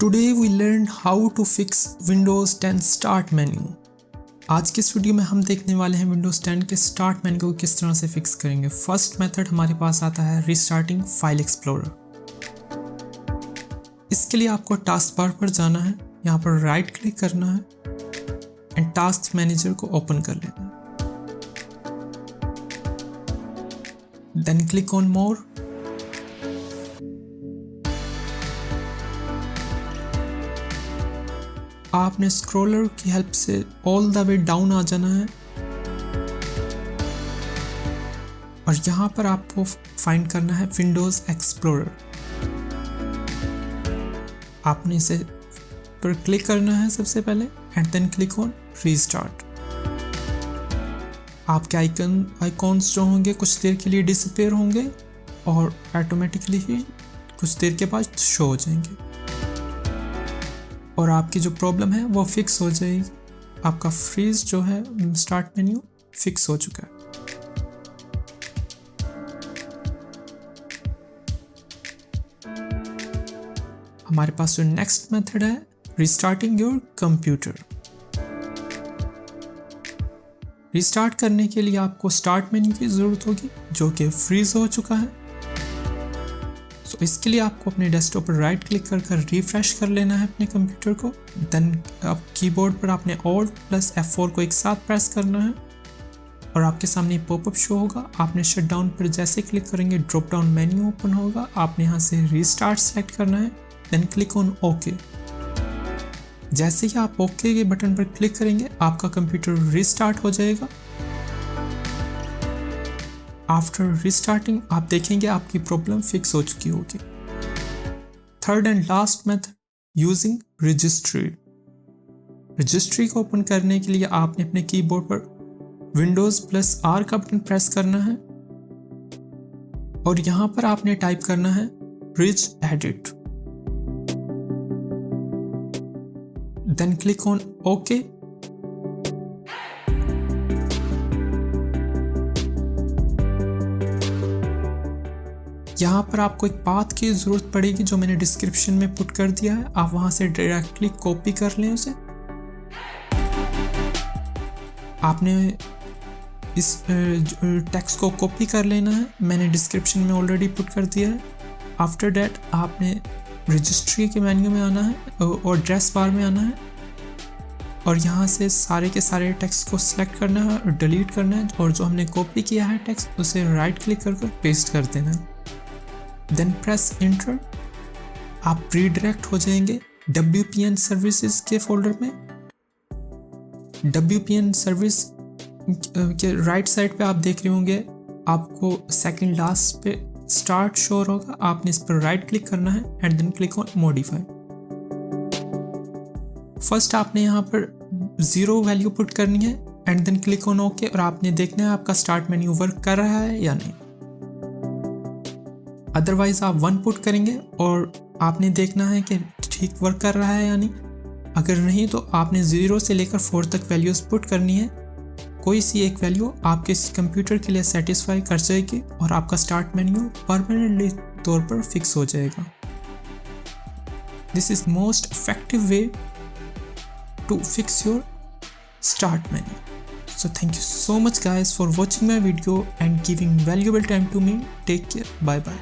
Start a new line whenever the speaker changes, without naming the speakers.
Today we learned how to fix Windows 10 Start menu. आज के इस वीडियो में हम देखने वाले हैं Windows 10 के स्टार्ट मेन्यू को किस तरह से फिक्स करेंगे। फर्स्ट मेथड हमारे पास आता है रीस्टार्टिंग फाइल एक्सप्लोरर। इसके लिए आपको टास्क बार पर जाना है, यहाँ पर राइट क्लिक करना है एंड टास्क मैनेजर को ओपन कर लेना है। Then click on more. आपने स्क्रॉलर की हेल्प से ऑल द वे डाउन आ जाना है और यहाँ पर आपको फाइंड करना है विंडोज एक्सप्लोरर। आपने इसे पर क्लिक करना है सबसे पहले and then click on restart. आपके आइकॉन्स जो होंगे कुछ देर के लिए डिसअपीयर होंगे और ऑटोमेटिकली ही कुछ देर के बाद शो हो जाएंगे और आपकी जो प्रॉब्लम है वो फिक्स हो जाएगी। आपका फ्रीज जो है स्टार्ट मेन्यू फिक्स हो चुका है। हमारे पास जो नेक्स्ट मेथड है रीस्टार्टिंग योर कंप्यूटर। रीस्टार्ट करने के लिए आपको स्टार्ट मेन्यू की ज़रूरत होगी जो कि फ्रीज हो चुका है। तो इसके लिए आपको अपने डेस्कटॉप पर राइट क्लिक कर रिफ्रेश कर लेना है अपने कंप्यूटर को। देन आप कीबोर्ड पर आपने Alt+ F4 को एक साथ प्रेस करना है और आपके सामने पॉपअप शो होगा। आपने शट डाउन पर जैसे क्लिक करेंगे ड्रॉप डाउन मेन्यू ओपन होगा। आपने यहाँ से रीस्टार्ट सेलेक्ट करना है, देन क्लिक ऑन ओके। जैसे ही आप ओके के बटन पर क्लिक करेंगे आपका कंप्यूटर रीस्टार्ट हो जाएगा। आफ्टर रीस्टार्टिंग आप देखेंगे आपकी प्रॉब्लम फिक्स हो चुकी होगी। Third and last method using registry. Registry को ओपन करने के लिए आपने अपने कीबोर्ड पर Windows+R का बटन प्रेस करना है और यहां पर आपने टाइप करना है regedit। Then click on okay. यहाँ पर आपको एक पाथ की ज़रूरत पड़ेगी जो मैंने डिस्क्रिप्शन में पुट कर दिया है। आप वहाँ से डायरेक्टली कॉपी कर लें उसे। आपने इस टेक्स्ट को कॉपी कर लेना है, मैंने डिस्क्रिप्शन में ऑलरेडी पुट कर दिया है। आफ्टर दैट आपने रजिस्ट्री के मेन्यू में आना है और एड्रेस बार में आना है और यहाँ से सारे के सारे टेक्स्ट को सिलेक्ट करना है और डिलीट करना है और जो हमने कॉपी किया है टेक्स्ट उसे राइट क्लिक कर पेस्ट कर देना है। Then press enter. आप रीडायरेक्ट हो जाएंगे WPN सर्विसेज के फोल्डर में। WPN सर्विस के राइट साइड पे आप देख रहे होंगे आपको सेकंड लास्ट पे स्टार्ट शो होगा। आपने इस पर राइट क्लिक करना है and then click on modify. First आपने यहाँ पर 0 वैल्यू पुट करनी है and then click on okay और आपने देखना है आपका स्टार्ट मेन्यू वर्क कर रहा है या नहीं। अदरवाइज आप 1 पुट करेंगे और आपने देखना है कि ठीक वर्क कर रहा है या नहीं। अगर नहीं तो आपने 0 से लेकर 4 तक वैल्यूज पुट करनी है। कोई सी एक वैल्यू आपके कंप्यूटर के लिए सेटिस्फाई कर जाएगी और आपका स्टार्ट मेन्यू परमानेंटली तौर पर फिक्स हो जाएगा। This is most effective way to fix your start menu. So thank you so much guys for watching my video and giving valuable time to me. Take care. Bye bye.